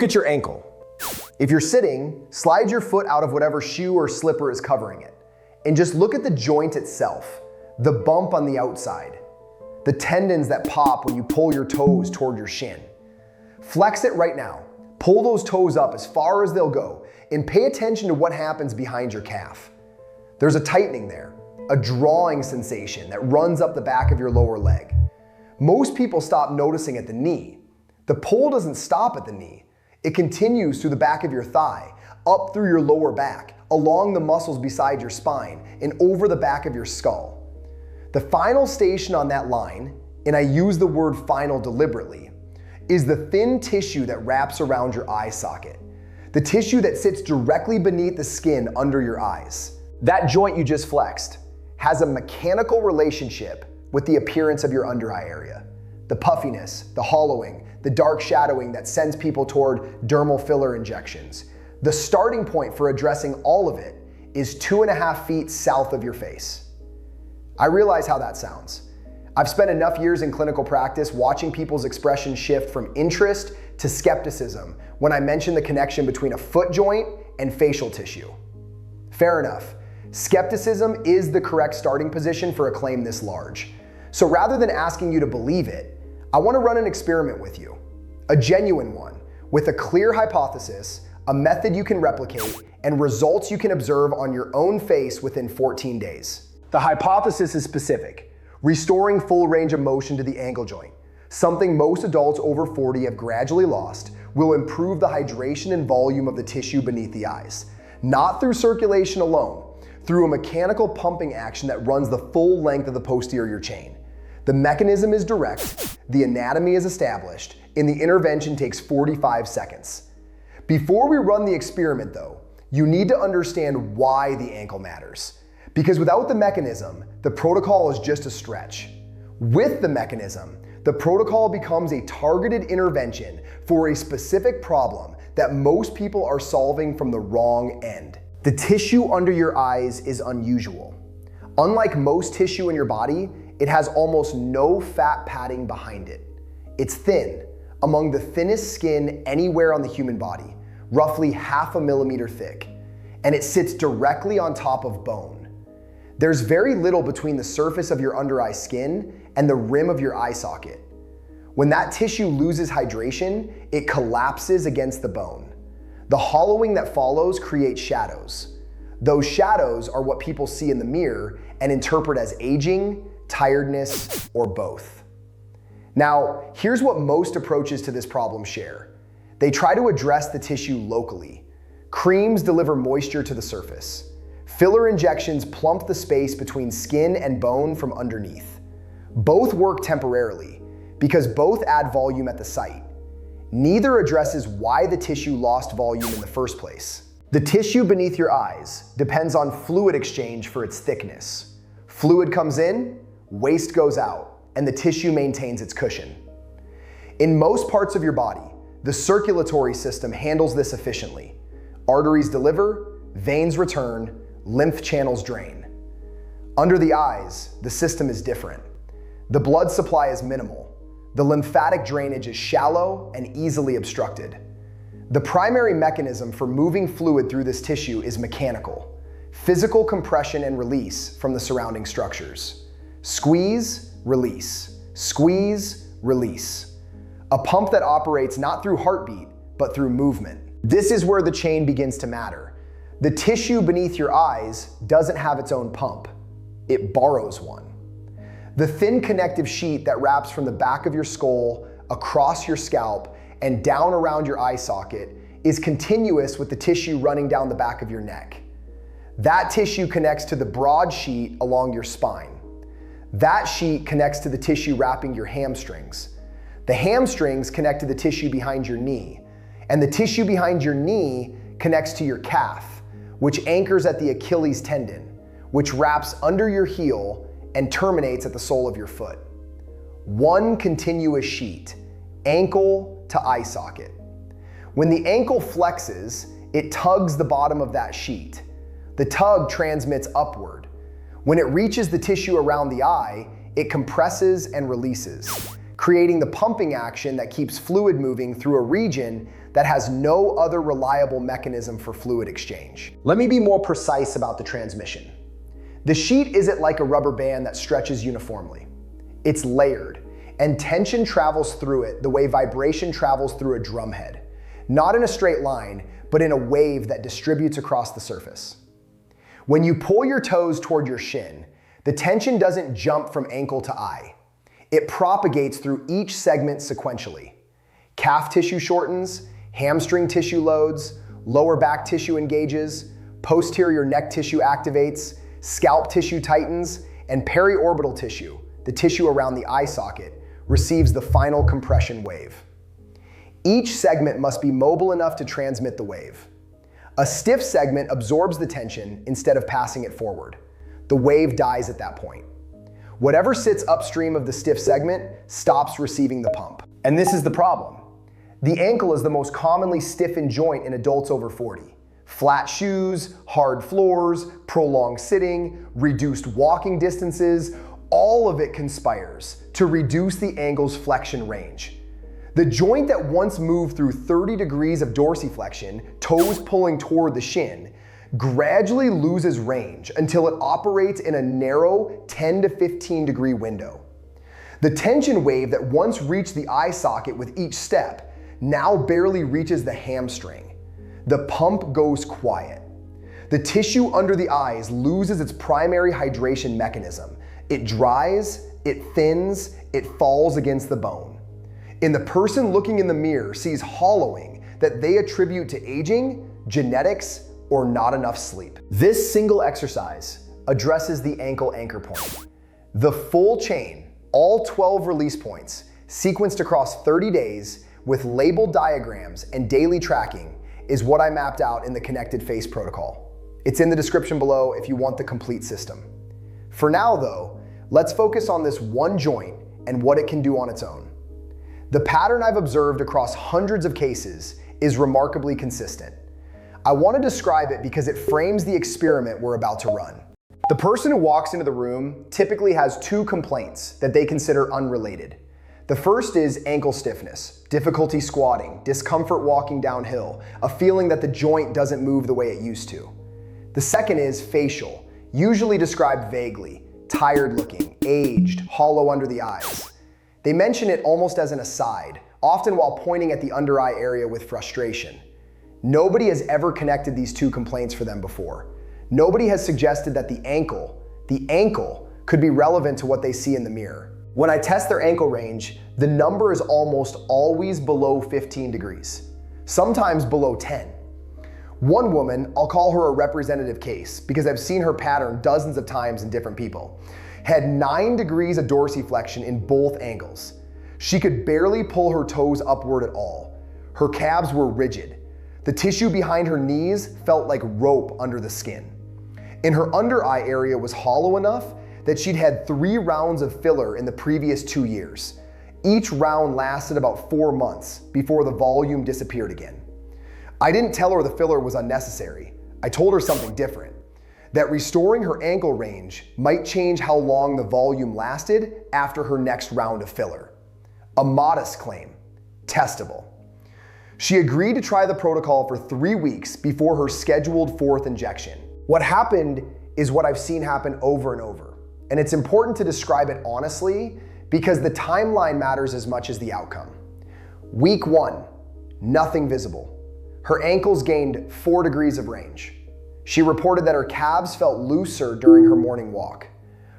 Look at your ankle. If you're sitting, slide your foot out of whatever shoe or slipper is covering it, and just look at the joint itself, the bump on the outside, the tendons that pop when you pull your toes toward your shin. Flex it right now. Pull those toes up as far as they'll go, and pay attention to what happens behind your calf. There's a tightening there, a drawing sensation that runs up the back of your lower leg. Most people stop noticing at the knee. The pull doesn't stop at the knee. It continues through the back of your thigh, up through your lower back, along the muscles beside your spine, and over the back of your skull. The final station on that line, and I use the word final deliberately, is the thin tissue that wraps around your eye socket. The tissue that sits directly beneath the skin under your eyes. That joint you just flexed has a mechanical relationship with the appearance of your under eye area. The puffiness, the hollowing, the dark shadowing that sends people toward dermal filler injections. The starting point for addressing all of it is 2.5 feet south of your face. I realize how that sounds. I've spent enough years in clinical practice watching people's expression shift from interest to skepticism when I mention the connection between a foot joint and facial tissue. Fair enough. Skepticism is the correct starting position for a claim this large. So rather than asking you to believe it, I want to run an experiment with you. A genuine one, with a clear hypothesis, a method you can replicate, and results you can observe on your own face within 14 days. The hypothesis is specific: restoring full range of motion to the ankle joint, something most adults over 40 have gradually lost, will improve the hydration and volume of the tissue beneath the eyes. Not through circulation alone, through a mechanical pumping action that runs the full length of the posterior chain. The mechanism is direct, the anatomy is established, and the intervention takes 45 seconds. Before we run the experiment though, you need to understand why the ankle matters. Because without the mechanism, the protocol is just a stretch. With the mechanism, the protocol becomes a targeted intervention for a specific problem that most people are solving from the wrong end. The tissue under your eyes is unusual. Unlike most tissue in your body, it has almost no fat padding behind it. It's thin, among the thinnest skin anywhere on the human body, roughly 0.5 millimeter thick, and it sits directly on top of bone. There's very little between the surface of your under eye skin and the rim of your eye socket. When that tissue loses hydration, it collapses against the bone. The hollowing that follows creates shadows. Those shadows are what people see in the mirror and interpret as aging, tiredness, or both. Now, here's what most approaches to this problem share. They try to address the tissue locally. Creams deliver moisture to the surface. Filler injections plump the space between skin and bone from underneath. Both work temporarily, because both add volume at the site. Neither addresses why the tissue lost volume in the first place. The tissue beneath your eyes depends on fluid exchange for its thickness. Fluid comes in, waste goes out, and the tissue maintains its cushion. In most parts of your body, the circulatory system handles this efficiently. Arteries deliver, veins return, lymph channels drain. Under the eyes, the system is different. The blood supply is minimal. The lymphatic drainage is shallow and easily obstructed. The primary mechanism for moving fluid through this tissue is mechanical. Physical compression and release from the surrounding structures. Squeeze, release. Squeeze, release. A pump that operates not through heartbeat, but through movement. This is where the chain begins to matter. The tissue beneath your eyes doesn't have its own pump. It borrows one. The thin connective sheet that wraps from the back of your skull, across your scalp, and down around your eye socket is continuous with the tissue running down the back of your neck. That tissue connects to the broad sheet along your spine. That sheet connects to the tissue wrapping your hamstrings. The hamstrings connect to the tissue behind your knee, and the tissue behind your knee connects to your calf, which anchors at the Achilles tendon, which wraps under your heel and terminates at the sole of your foot. One continuous sheet, ankle to eye socket. When the ankle flexes, it tugs the bottom of that sheet. The tug transmits upward. When it reaches the tissue around the eye, it compresses and releases, creating the pumping action that keeps fluid moving through a region that has no other reliable mechanism for fluid exchange. Let me be more precise about the transmission. The sheet isn't like a rubber band that stretches uniformly. It's layered, and tension travels through it the way vibration travels through a drum head. Not in a straight line, but in a wave that distributes across the surface. When you pull your toes toward your shin, the tension doesn't jump from ankle to eye. It propagates through each segment sequentially. Calf tissue shortens, hamstring tissue loads, lower back tissue engages, posterior neck tissue activates, scalp tissue tightens, and periorbital tissue, the tissue around the eye socket, receives the final compression wave. Each segment must be mobile enough to transmit the wave. A stiff segment absorbs the tension instead of passing it forward. The wave dies at that point. Whatever sits upstream of the stiff segment stops receiving the pump. And this is the problem. The ankle is the most commonly stiffened joint in adults over 40. Flat shoes, hard floors, prolonged sitting, reduced walking distances, all of it conspires to reduce the ankle's flexion range. The joint that once moved through 30 degrees of dorsiflexion, toes pulling toward the shin, gradually loses range until it operates in a narrow 10 to 15 degree window. The tension wave that once reached the eye socket with each step now barely reaches the hamstring. The pump goes quiet. The tissue under the eyes loses its primary hydration mechanism. It dries, it thins, it falls against the bone. And the person looking in the mirror sees hollowing that they attribute to aging, genetics, or not enough sleep. This single exercise addresses the ankle anchor point. The full chain, all 12 release points, sequenced across 30 days with labeled diagrams and daily tracking, is what I mapped out in the Connected Face protocol. It's in the description below if you want the complete system. For now though, let's focus on this one joint and what it can do on its own. The pattern I've observed across hundreds of cases is remarkably consistent. I want to describe it because it frames the experiment we're about to run. The person who walks into the room typically has two complaints that they consider unrelated. The first is ankle stiffness, difficulty squatting, discomfort walking downhill, a feeling that the joint doesn't move the way it used to. The second is facial, usually described vaguely, tired looking, aged, hollow under the eyes. They mention it almost as an aside, often while pointing at the under eye area with frustration. Nobody has ever connected these two complaints for them before. Nobody has suggested that the ankle could be relevant to what they see in the mirror. When I test their ankle range, the number is almost always below 15 degrees, sometimes below 10. One woman, I'll call her a representative case because I've seen her pattern dozens of times in different people, had 9 degrees of dorsiflexion in both ankles. She could barely pull her toes upward at all. Her calves were rigid. The tissue behind her knees felt like rope under the skin. And her under eye area was hollow enough that she'd had 3 rounds of filler in the previous 2 years. Each round lasted about 4 months before the volume disappeared again. I didn't tell her the filler was unnecessary. I told her something different. That restoring her ankle range might change how long the volume lasted after her next round of filler. A modest claim, testable. She agreed to try the protocol for 3 weeks before her scheduled 4th injection. What happened is what I've seen happen over and over. And it's important to describe it honestly because the timeline matters as much as the outcome. Week 1, nothing visible. Her ankles gained 4 degrees of range. She reported that her calves felt looser during her morning walk.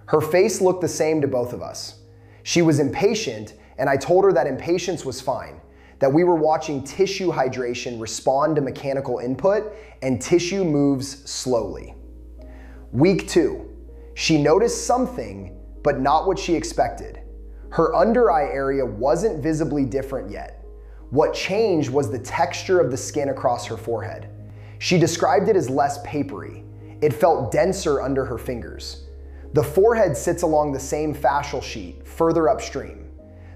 Her face looked the same to both of us. She was impatient, and I told her that impatience was fine, that we were watching tissue hydration respond to mechanical input, and tissue moves slowly. Week 2, she noticed something, but not what she expected. Her under eye area wasn't visibly different yet. What changed was the texture of the skin across her forehead. She described it as less papery. It felt denser under her fingers. The forehead sits along the same fascial sheet, further upstream.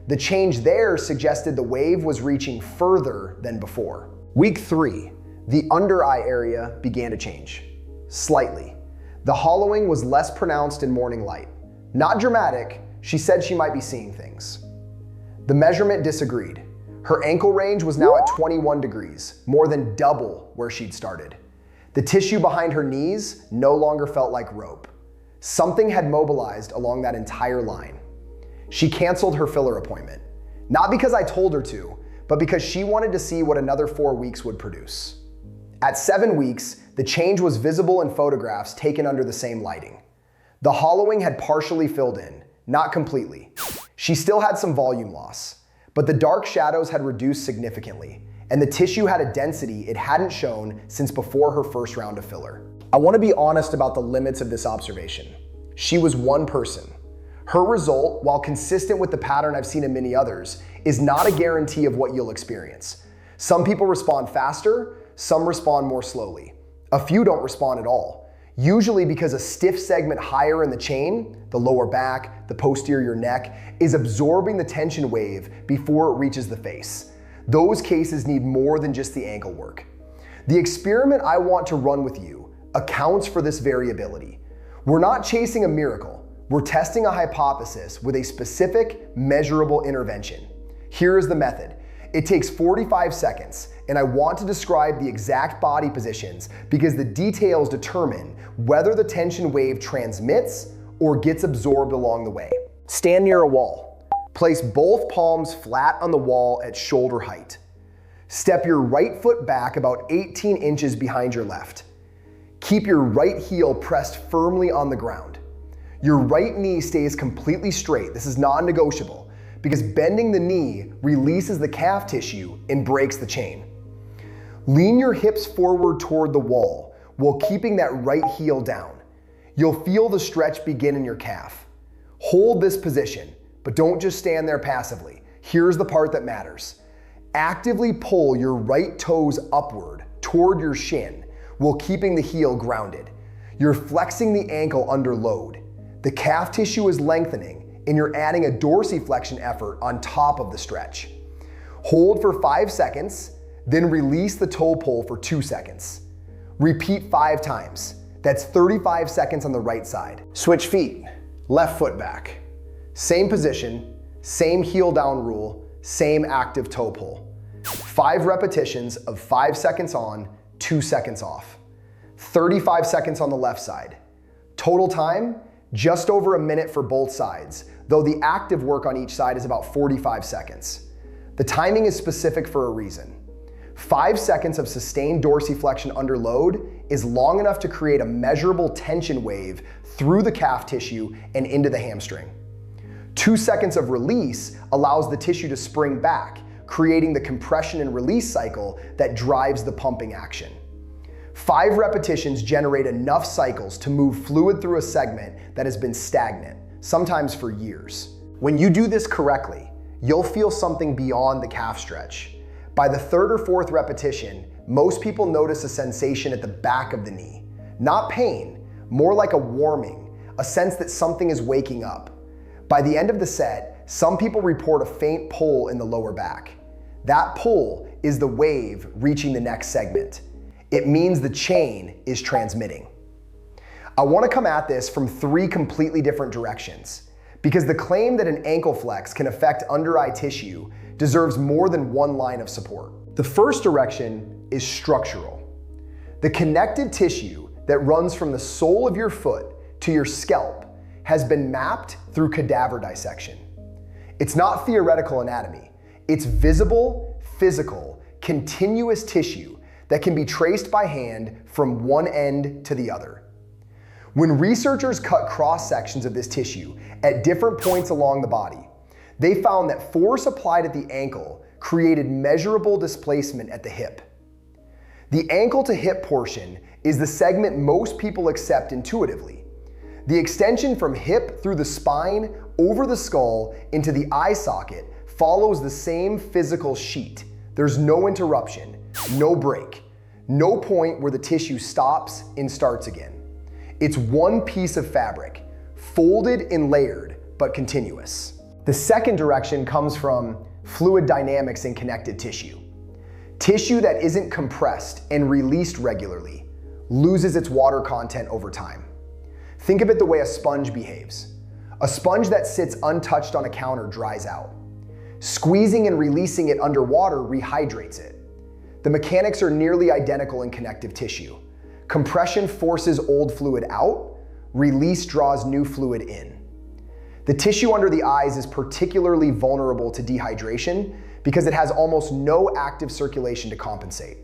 The change there suggested the wave was reaching further than before. Week 3, the under eye area began to change. Slightly. The hollowing was less pronounced in morning light. Not dramatic, she said she might be seeing things. The measurement disagreed. Her ankle range was now at 21 degrees, more than double where she'd started. The tissue behind her knees no longer felt like rope. Something had mobilized along that entire line. She canceled her filler appointment, not because I told her to, but because she wanted to see what another 4 weeks would produce. At 7 weeks, the change was visible in photographs taken under the same lighting. The hollowing had partially filled in, not completely. She still had some volume loss, but the dark shadows had reduced significantly, and the tissue had a density it hadn't shown since before her first round of filler. I want to be honest about the limits of this observation. She was one person. Her result, while consistent with the pattern I've seen in many others, is not a guarantee of what you'll experience. Some people respond faster, some respond more slowly. A few don't respond at all, usually because a stiff segment higher in the chain, the lower back, the posterior neck, is absorbing the tension wave before it reaches the face. Those cases need more than just the ankle work. The experiment I want to run with you accounts for this variability. We're not chasing a miracle. We're testing a hypothesis with a specific, measurable intervention. Here is the method. It takes 45 seconds, and I want to describe the exact body positions because the details determine whether the tension wave transmits or gets absorbed along the way. Stand near a wall. Place both palms flat on the wall at shoulder height. Step your right foot back about 18 inches behind your left. Keep your right heel pressed firmly on the ground. Your right knee stays completely straight. This is non-negotiable because bending the knee releases the calf tissue and breaks the chain. Lean your hips forward toward the wall while keeping that right heel down. You'll feel the stretch begin in your calf. Hold this position, but don't just stand there passively. Here's the part that matters. Actively pull your right toes upward toward your shin while keeping the heel grounded. You're flexing the ankle under load. The calf tissue is lengthening, and you're adding a dorsiflexion effort on top of the stretch. Hold for 5 seconds, then release the toe pull for 2 seconds. Repeat 5 times. That's 35 seconds on the right side. Switch feet, left foot back. Same position, same heel down rule, same active toe pull. 5 repetitions of 5 seconds on, 2 seconds off. 35 seconds on the left side. Total time, just over a minute for both sides, though the active work on each side is about 45 seconds. The timing is specific for a reason. 5 seconds of sustained dorsiflexion under load is long enough to create a measurable tension wave through the calf tissue and into the hamstring. 2 seconds of release allows the tissue to spring back, creating the compression and release cycle that drives the pumping action. 5 repetitions generate enough cycles to move fluid through a segment that has been stagnant, sometimes for years. When you do this correctly, you'll feel something beyond the calf stretch. By the 3rd or 4th repetition, most people notice a sensation at the back of the knee. Not pain, more like a warming, a sense that something is waking up. By the end of the set, some people report a faint pull in the lower back. That pull is the wave reaching the next segment. It means the chain is transmitting. I want to come at this from 3 completely different directions, because the claim that an ankle flex can affect under-eye tissue deserves more than one line of support. The first direction is structural. The connective tissue that runs from the sole of your foot to your scalp has been mapped through cadaver dissection. It's not theoretical anatomy. It's visible, physical, continuous tissue that can be traced by hand from one end to the other. When researchers cut cross sections of this tissue at different points along the body, they found that force applied at the ankle created measurable displacement at the hip. The ankle to hip portion is the segment most people accept intuitively. The extension from hip through the spine, over the skull, into the eye socket follows the same physical sheet. There's no interruption, no break, no point where the tissue stops and starts again. It's one piece of fabric, folded and layered, but continuous. The second direction comes from fluid dynamics in connected tissue. Tissue that isn't compressed and released regularly loses its water content over time. Think of it the way a sponge behaves. A sponge that sits untouched on a counter dries out. Squeezing and releasing it underwater rehydrates it. The mechanics are nearly identical in connective tissue. Compression forces old fluid out, release draws new fluid in. The tissue under the eyes is particularly vulnerable to dehydration because it has almost no active circulation to compensate.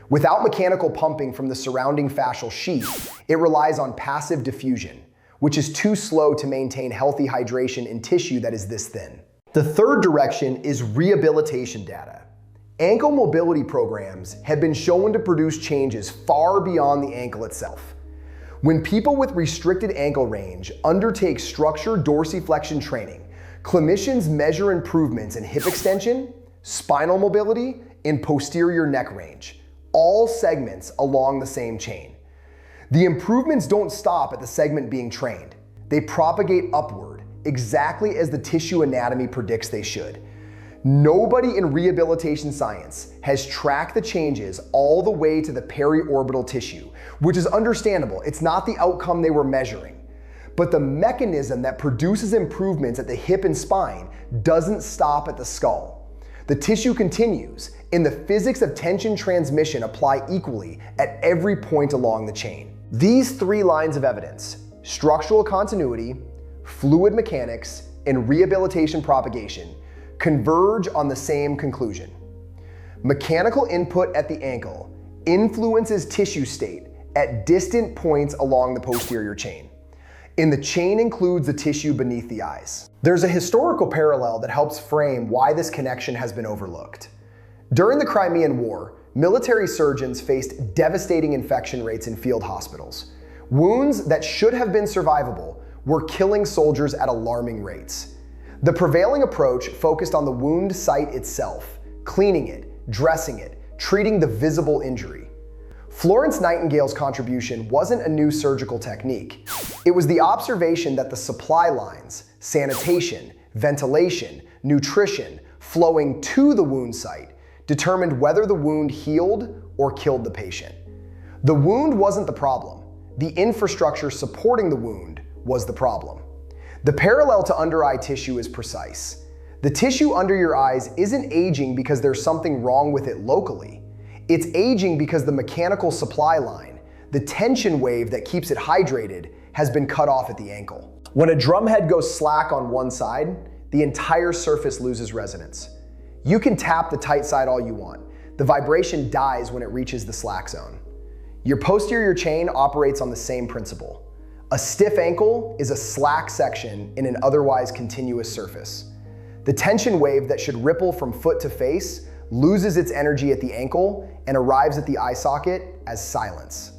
Without mechanical pumping from the surrounding fascial sheath, it relies on passive diffusion, which is too slow to maintain healthy hydration in tissue that is this thin. The third direction is rehabilitation data. Ankle mobility programs have been shown to produce changes far beyond the ankle itself. When people with restricted ankle range undertake structured dorsiflexion training, clinicians measure improvements in hip extension, spinal mobility, and posterior neck range, all segments along the same chain. The improvements don't stop at the segment being trained. They propagate upward, exactly as the tissue anatomy predicts they should. Nobody in rehabilitation science has tracked the changes all the way to the periorbital tissue, which is understandable. It's not the outcome they were measuring. But the mechanism that produces improvements at the hip and spine doesn't stop at the skull. The tissue continues, and the physics of tension transmission apply equally at every point along the chain. These three lines of evidence, structural continuity, fluid mechanics, and rehabilitation propagation, converge on the same conclusion. Mechanical input at the ankle influences tissue state at distant points along the posterior chain. And the chain includes the tissue beneath the eyes. There's a historical parallel that helps frame why this connection has been overlooked. During the Crimean War, military surgeons faced devastating infection rates in field hospitals. Wounds that should have been survivable were killing soldiers at alarming rates. The prevailing approach focused on the wound site itself, cleaning it, dressing it, treating the visible injury. Florence Nightingale's contribution wasn't a new surgical technique. It was the observation that the supply lines, sanitation, ventilation, nutrition, flowing to the wound site determined whether the wound healed or killed the patient. The wound wasn't the problem. The infrastructure supporting the wound was the problem. The parallel to under-eye tissue is precise. The tissue under your eyes isn't aging because there's something wrong with it locally. It's aging because the mechanical supply line, the tension wave that keeps it hydrated, has been cut off at the ankle. When a drumhead goes slack on one side, the entire surface loses resonance. You can tap the tight side all you want. The vibration dies when it reaches the slack zone. Your posterior chain operates on the same principle. A stiff ankle is a slack section in an otherwise continuous surface. The tension wave that should ripple from foot to face loses its energy at the ankle and arrives at the eye socket as silence.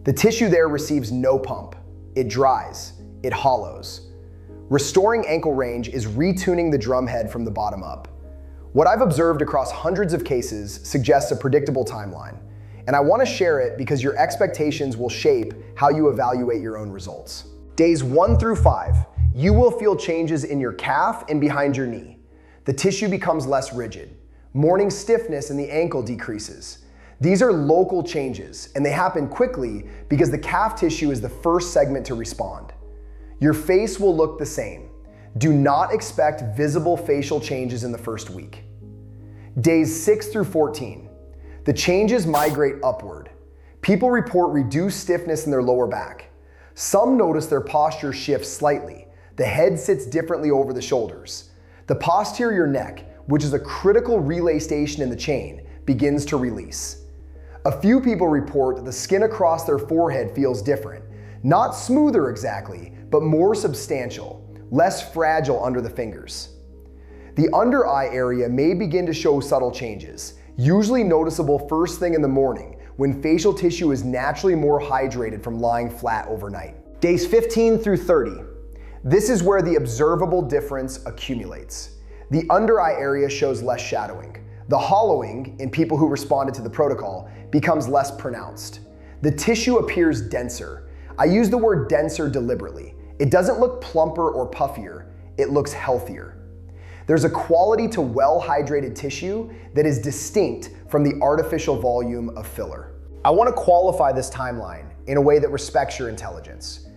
The tissue there receives no pump. It dries. It hollows. Restoring ankle range is retuning the drumhead from the bottom up. What I've observed across hundreds of cases suggests a predictable timeline, and I want to share it because your expectations will shape how you evaluate your own results. Days 1 through 5, you will feel changes in your calf and behind your knee. The tissue becomes less rigid. Morning stiffness in the ankle decreases. These are local changes, and they happen quickly because the calf tissue is the first segment to respond. Your face will look the same. Do not expect visible facial changes in the first week. Days 6 through 14, the changes migrate upward. People report reduced stiffness in their lower back. Some notice their posture shifts slightly. The head sits differently over the shoulders. The posterior neck, which is a critical relay station in the chain, begins to release. A few people report that the skin across their forehead feels different. Not smoother exactly, but more substantial, less fragile under the fingers. The under eye area may begin to show subtle changes, usually noticeable first thing in the morning when facial tissue is naturally more hydrated from lying flat overnight. Days 15 through 30. This is where the observable difference accumulates. The under eye area shows less shadowing. The hollowing, in people who responded to the protocol, becomes less pronounced. The tissue appears denser. I use the word denser deliberately. It doesn't look plumper or puffier, it looks healthier. There's a quality to well-hydrated tissue that is distinct from the artificial volume of filler. I want to qualify this timeline in a way that respects your intelligence.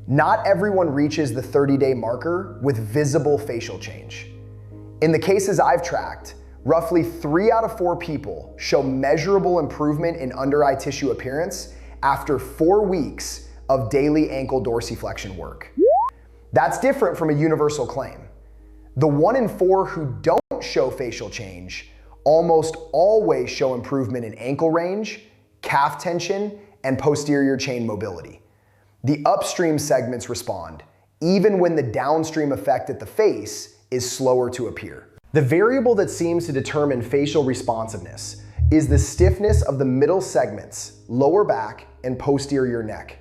Not everyone reaches the 30-day marker with visible facial change. In the cases I've tracked, roughly 3 out of 4 people show measurable improvement in under-eye tissue appearance after 4 weeks of daily ankle dorsiflexion work. That's different from a universal claim. The 1 in 4 who don't show facial change almost always show improvement in ankle range, calf tension, and posterior chain mobility. The upstream segments respond, even when the downstream effect at the face is slower to appear. The variable that seems to determine facial responsiveness is the stiffness of the middle segments, lower back, and posterior neck.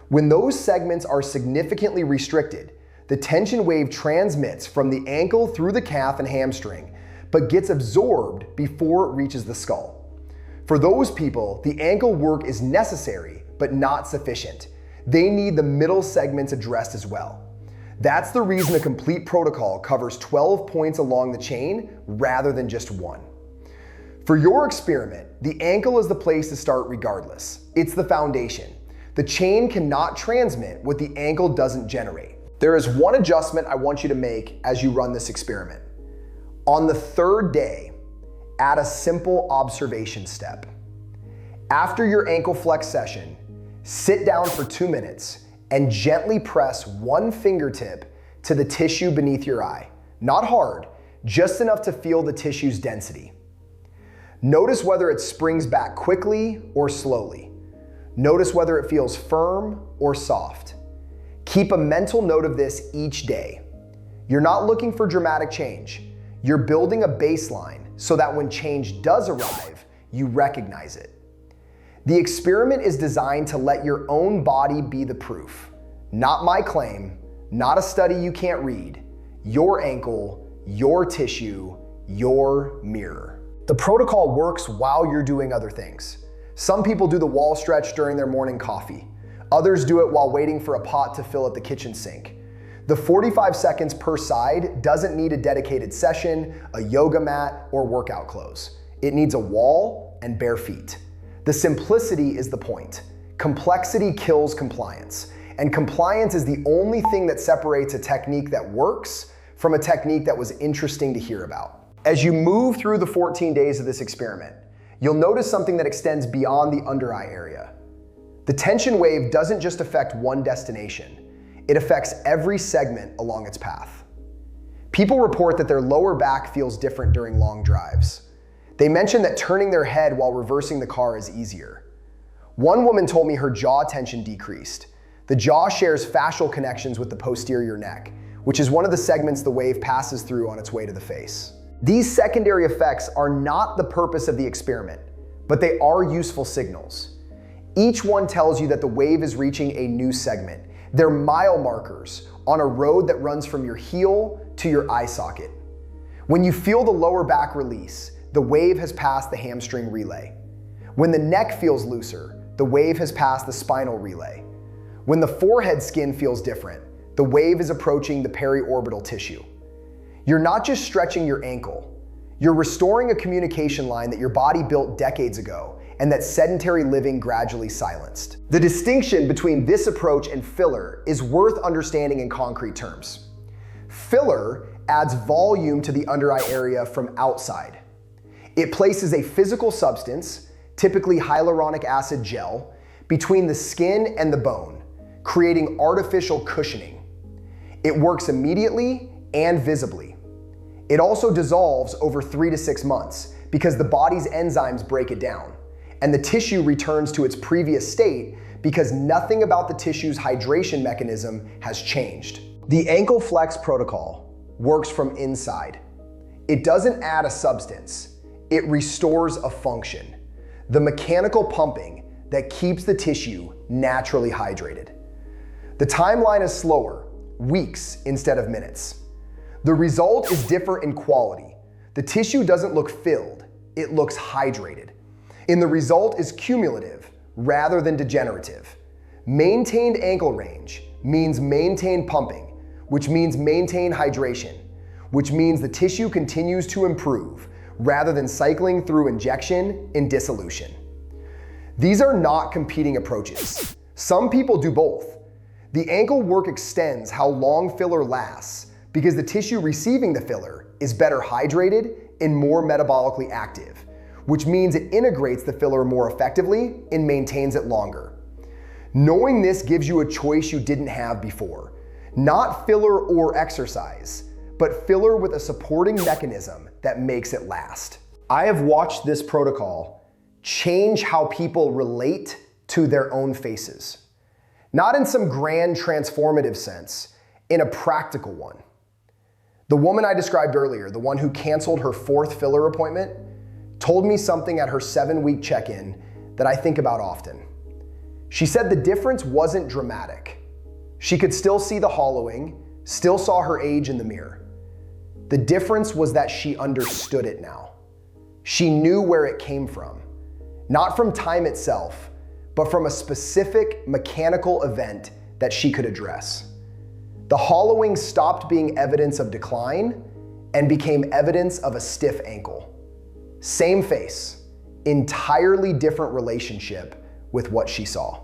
When those segments are significantly restricted, the tension wave transmits from the ankle through the calf and hamstring, but gets absorbed before it reaches the skull. For those people, the ankle work is necessary, but not sufficient. They need the middle segments addressed as well. That's the reason a complete protocol covers 12 points along the chain rather than just 1. For your experiment, the ankle is the place to start regardless. It's the foundation. The chain cannot transmit what the ankle doesn't generate. There is one adjustment I want you to make as you run this experiment. On the 3rd day, add a simple observation step. After your ankle flex session, sit down for 2 minutes and gently press 1 fingertip to the tissue beneath your eye. Not hard, just enough to feel the tissue's density. Notice whether it springs back quickly or slowly. Notice whether it feels firm or soft. Keep a mental note of this each day. You're not looking for dramatic change. You're building a baseline so that when change does arrive, you recognize it. The experiment is designed to let your own body be the proof. Not my claim, not a study you can't read. Your ankle, your tissue, your mirror. The protocol works while you're doing other things. Some people do the wall stretch during their morning coffee. Others do it while waiting for a pot to fill at the kitchen sink. The 45 seconds per side doesn't need a dedicated session, a yoga mat, or workout clothes. It needs a wall and bare feet. The simplicity is the point. Complexity kills compliance, and compliance is the only thing that separates a technique that works from a technique that was interesting to hear about. As you move through the 14 days of this experiment, you'll notice something that extends beyond the under-eye area. The tension wave doesn't just affect one destination. It affects every segment along its path. People report that their lower back feels different during long drives. They mention that turning their head while reversing the car is easier. One woman told me her jaw tension decreased. The jaw shares fascial connections with the posterior neck, which is one of the segments the wave passes through on its way to the face. These secondary effects are not the purpose of the experiment, but they are useful signals. Each one tells you that the wave is reaching a new segment. They're mile markers on a road that runs from your heel to your eye socket. When you feel the lower back release, the wave has passed the hamstring relay. When the neck feels looser, the wave has passed the spinal relay. When the forehead skin feels different, the wave is approaching the periorbital tissue. You're not just stretching your ankle, you're restoring a communication line that your body built decades ago and that sedentary living gradually silenced. The distinction between this approach and filler is worth understanding in concrete terms. Filler adds volume to the under-eye area from outside. It places a physical substance, typically hyaluronic acid gel, between the skin and the bone, creating artificial cushioning. It works immediately and visibly. It also dissolves over 3 to 6 months because the body's enzymes break it down, and the tissue returns to its previous state because nothing about the tissue's hydration mechanism has changed. The ankle flex protocol works from inside. It doesn't add a substance, it restores a function, the mechanical pumping that keeps the tissue naturally hydrated. The timeline is slower, weeks instead of minutes. The result is different in quality. The tissue doesn't look filled, it looks hydrated. And the result is cumulative rather than degenerative. Maintained ankle range means maintained pumping, which means maintained hydration, which means the tissue continues to improve rather than cycling through injection and dissolution. These are not competing approaches. Some people do both. The ankle work extends how long filler lasts because the tissue receiving the filler is better hydrated and more metabolically active, which means it integrates the filler more effectively and maintains it longer. Knowing this gives you a choice you didn't have before. Not filler or exercise, but filler with a supporting mechanism that makes it last. I have watched this protocol change how people relate to their own faces. Not in some grand transformative sense, in a practical one. The woman I described earlier, the one who canceled her 4th filler appointment, told me something at her 7-week check-in that I think about often. She said the difference wasn't dramatic. She could still see the hollowing, still saw her age in the mirror. The difference was that she understood it now. She knew where it came from. Not from time itself, but from a specific mechanical event that she could address. The hollowing stopped being evidence of decline and became evidence of a stiff ankle. Same face, entirely different relationship with what she saw.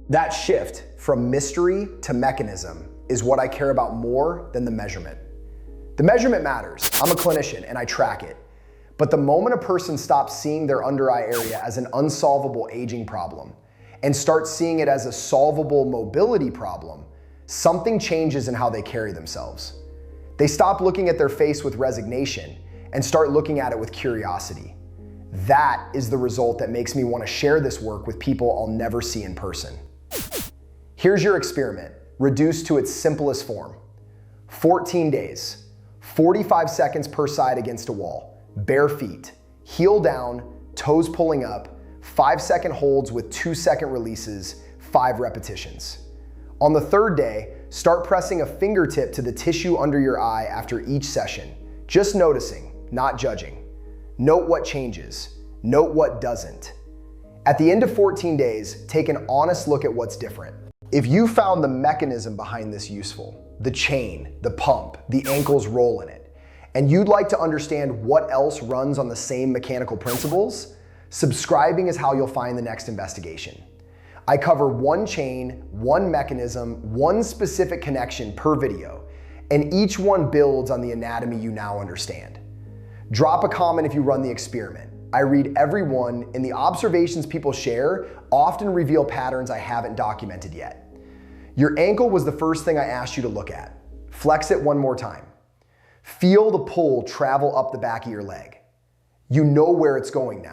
That shift from mystery to mechanism is what I care about more than the measurement. The measurement matters. I'm a clinician and I track it. But the moment a person stops seeing their under eye area as an unsolvable aging problem and starts seeing it as a solvable mobility problem, something changes in how they carry themselves. They stop looking at their face with resignation and start looking at it with curiosity. That is the result that makes me want to share this work with people I'll never see in person. Here's your experiment, reduced to its simplest form. 14 days, 45 seconds per side against a wall. Bare feet, heel down, toes pulling up, 5-second holds with 2-second releases, 5 repetitions. On the 3rd day, start pressing a fingertip to the tissue under your eye after each session. Just noticing, not judging. Note what changes, note what doesn't. At the end of 14 days, take an honest look at what's different. If you found the mechanism behind this useful, the chain, the pump, the ankle's role in it, and you'd like to understand what else runs on the same mechanical principles, subscribing is how you'll find the next investigation. I cover one chain, one mechanism, one specific connection per video, and each one builds on the anatomy you now understand. Drop a comment if you run the experiment. I read every one, and the observations people share often reveal patterns I haven't documented yet. Your ankle was the first thing I asked you to look at. Flex it one more time. Feel the pull travel up the back of your leg. You know where it's going now.